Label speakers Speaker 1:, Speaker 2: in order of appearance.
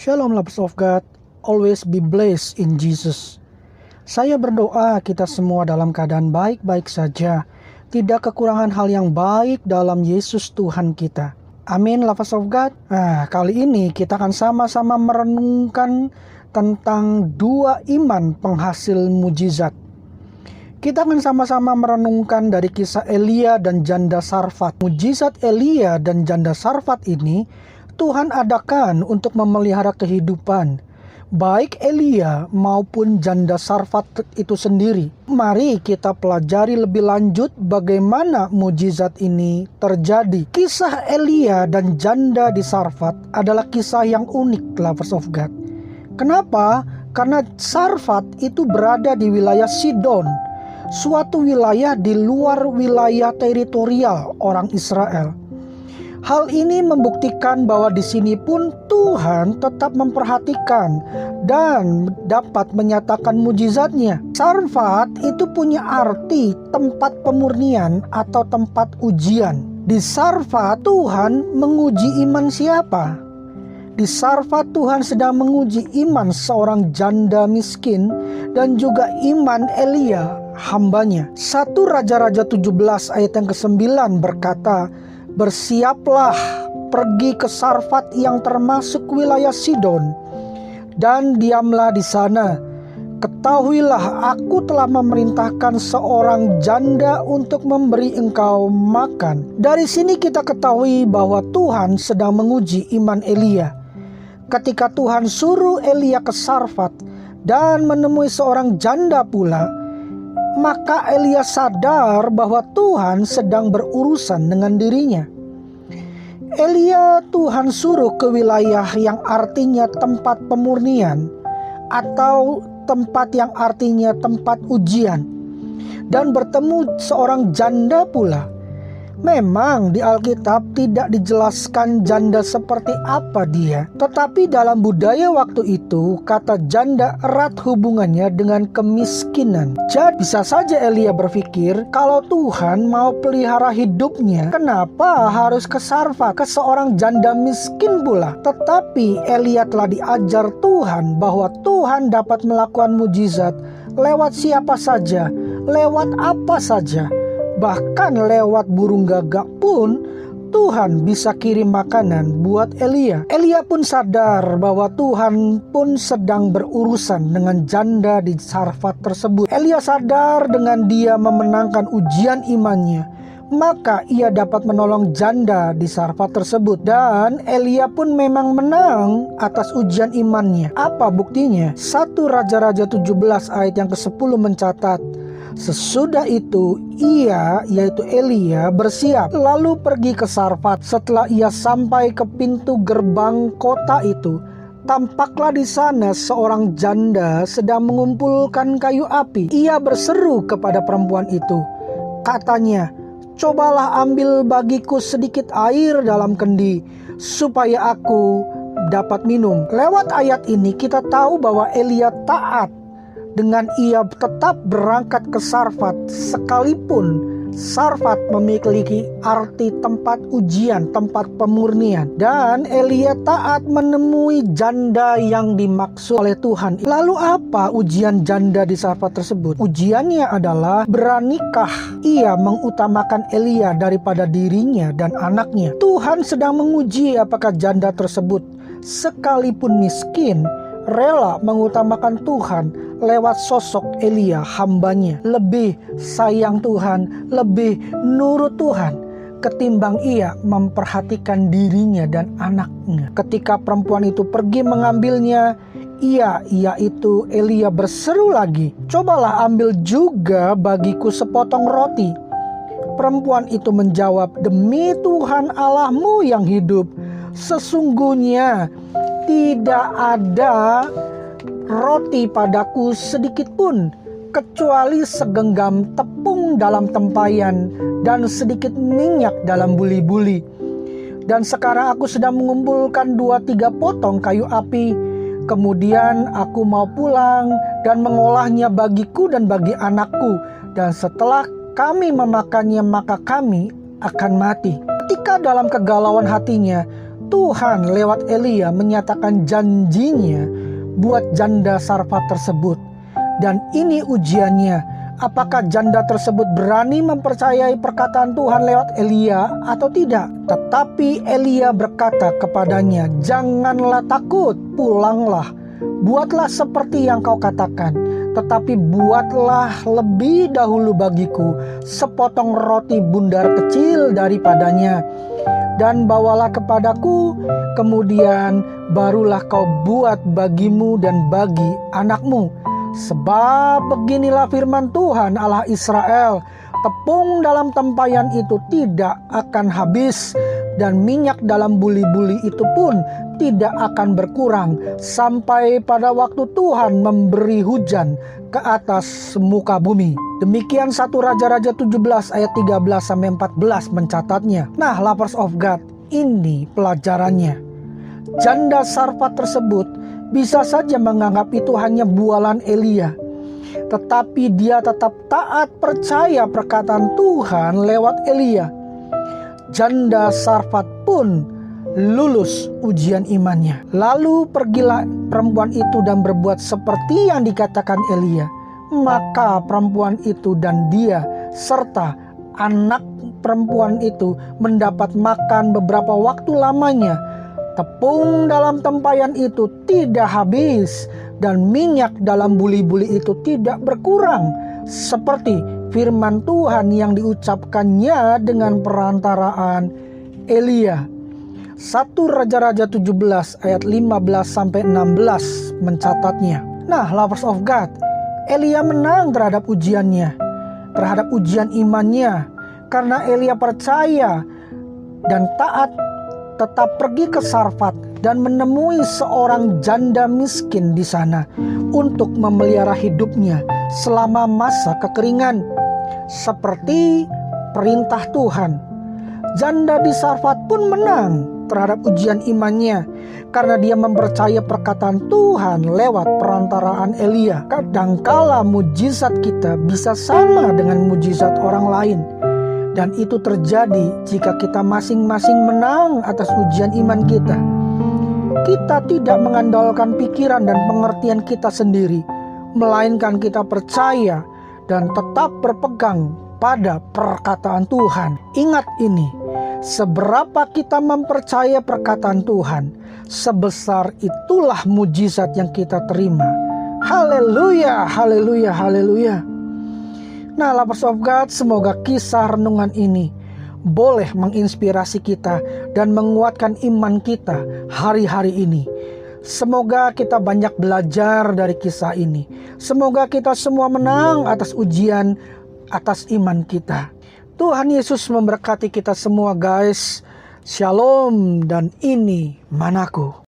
Speaker 1: Shalom lovers of God, always be blessed in Jesus. Saya berdoa kita semua dalam keadaan baik-baik saja, tidak kekurangan hal yang baik dalam Yesus Tuhan kita. Amin lovers of God. Kali ini kita akan sama-sama merenungkan tentang dua iman penghasil mujizat. Kita akan sama-sama merenungkan dari kisah Elia dan janda Sarfat. Mujizat Elia dan janda Sarfat ini Tuhan adakan untuk memelihara kehidupan baik Elia maupun janda Sarfat itu sendiri. Mari kita pelajari lebih lanjut bagaimana mujizat ini terjadi. Kisah Elia dan janda di Sarfat adalah kisah yang unik, lovers of God. Kenapa? Karena Sarfat itu berada di wilayah Sidon, suatu wilayah di luar wilayah teritorial orang Israel. Hal ini membuktikan bahwa di sini pun Tuhan tetap memperhatikan dan dapat menyatakan mujizatnya. Sarfat itu punya arti tempat pemurnian atau tempat ujian. Di Sarfat Tuhan menguji iman siapa? Di Sarfat Tuhan sedang menguji iman seorang janda miskin dan juga iman Elia hambanya. 1 Raja-Raja 17 ayat yang ke-9 berkata, "Bersiaplah pergi ke Sarfat yang termasuk wilayah Sidon, dan diamlah di sana. Ketahuilah aku telah memerintahkan seorang janda untuk memberi engkau makan." Dari sini kita ketahui bahwa Tuhan sedang menguji iman Elia. Ketika Tuhan suruh Elia ke Sarfat dan menemui seorang janda pula, maka Elia sadar bahwa Tuhan sedang berurusan dengan dirinya. Elia Tuhan suruh ke wilayah yang artinya tempat pemurnian atau tempat yang artinya tempat ujian, dan bertemu seorang janda pula. Memang di Alkitab tidak dijelaskan janda seperti apa dia, tetapi dalam budaya waktu itu kata janda erat hubungannya dengan kemiskinan. Jadi bisa saja Elia berpikir, kalau Tuhan mau pelihara hidupnya, kenapa harus ke Sarfat, ke seorang janda miskin pula? Tetapi Elia telah diajar Tuhan bahwa Tuhan dapat melakukan mujizat lewat siapa saja, lewat apa saja. Bahkan lewat burung gagak pun Tuhan bisa kirim makanan buat Elia. Elia pun sadar bahwa Tuhan pun sedang berurusan dengan janda di Sarfat tersebut. Elia sadar dengan dia memenangkan ujian imannya, maka ia dapat menolong janda di Sarfat tersebut. Dan Elia pun memang menang atas ujian imannya. Apa buktinya? 1 Raja-Raja 17 ayat yang ke-10 mencatat, "Sesudah itu ia, yaitu Elia, bersiap lalu pergi ke Sarfat. Setelah ia sampai ke pintu gerbang kota itu, tampaklah di sana seorang janda sedang mengumpulkan kayu api. Ia berseru kepada perempuan itu. Katanya, 'Cobalah ambil bagiku sedikit air dalam kendi, supaya aku dapat minum.'" Lewat ayat ini kita tahu bahwa Elia taat dengan ia tetap berangkat ke Sarfat, sekalipun Sarfat memiliki arti tempat ujian, tempat pemurnian. Dan Elia taat menemui janda yang dimaksud oleh Tuhan. Lalu apa ujian janda di Sarfat tersebut? Ujiannya adalah, beranikah ia mengutamakan Elia daripada dirinya dan anaknya? Tuhan sedang menguji apakah janda tersebut, sekalipun miskin, rela mengutamakan Tuhan lewat sosok Elia hambanya. Lebih sayang Tuhan, lebih nurut Tuhan ketimbang ia memperhatikan dirinya dan anaknya. Ketika perempuan itu pergi mengambilnya, yaitu Elia berseru lagi, "Cobalah ambil juga bagiku sepotong roti." Perempuan itu menjawab, "Demi Tuhan Allahmu yang hidup, sesungguhnya tidak ada roti padaku sedikit pun, kecuali segenggam tepung dalam tempayan dan sedikit minyak dalam buli-buli. Dan sekarang aku sedang mengumpulkan 2-3 potong kayu api. Kemudian aku mau pulang dan mengolahnya bagiku dan bagi anakku. Dan setelah kami memakannya, maka kami akan mati." Ketika dalam kegalauan hatinya Tuhan lewat Elia menyatakan janjinya buat janda Sarfat tersebut. Dan ini ujiannya, apakah janda tersebut berani mempercayai perkataan Tuhan lewat Elia atau tidak? Tetapi Elia berkata kepadanya, "Janganlah takut, pulanglah. Buatlah seperti yang kau katakan. Tetapi buatlah lebih dahulu bagiku sepotong roti bundar kecil daripadanya. Dan bawalah kepadaku, kemudian barulah kau buat bagimu dan bagi anakmu. Sebab beginilah firman Tuhan Allah Israel, tepung dalam tempayan itu tidak akan habis, dan minyak dalam buli-buli itu pun tidak akan berkurang, sampai pada waktu Tuhan memberi hujan ke atas muka bumi." Demikian 1 Raja-Raja 17 ayat 13-14 mencatatnya. Nah, lovers of God, ini pelajarannya. Janda Sarfat tersebut bisa saja menganggap itu hanya bualan Elia, tetapi dia tetap taat percaya perkataan Tuhan lewat Elia. Janda Sarfat pun lulus ujian imannya. Lalu pergilah perempuan itu dan berbuat seperti yang dikatakan Elia. Maka perempuan itu dan dia serta anak perempuan itu mendapat makan beberapa waktu lamanya. Tepung dalam tempayan itu tidak habis, dan minyak dalam buli-buli itu tidak berkurang, seperti firman Tuhan yang diucapkannya dengan perantaraan Elia. 1 Raja-Raja 17 ayat 15-16 mencatatnya. Nah, lovers of God, Elia menang terhadap ujiannya, terhadap ujian imannya, karena Elia percaya dan taat tetap pergi ke Sarfat dan menemui seorang janda miskin di sana untuk memelihara hidupnya selama masa kekeringan, seperti perintah Tuhan. Janda di Sarfat pun menang terhadap ujian imannya karena dia mempercaya perkataan Tuhan lewat perantaraan Elia. Kadangkala mujizat kita bisa sama dengan mujizat orang lain, dan itu terjadi jika kita masing-masing menang atas ujian iman kita. Kita tidak mengandalkan pikiran dan pengertian kita sendiri, melainkan kita percaya dan tetap berpegang pada perkataan Tuhan. Ingat ini, seberapa kita mempercaya perkataan Tuhan, sebesar itulah mujizat yang kita terima. Haleluya, haleluya, haleluya. Nah, lovers of God, semoga kisah renungan ini boleh menginspirasi kita dan menguatkan iman kita hari-hari ini. Semoga kita banyak belajar dari kisah ini. Semoga kita semua menang atas ujian, atas iman kita. Tuhan Yesus memberkati kita semua, guys. Shalom, dan ini Manaku.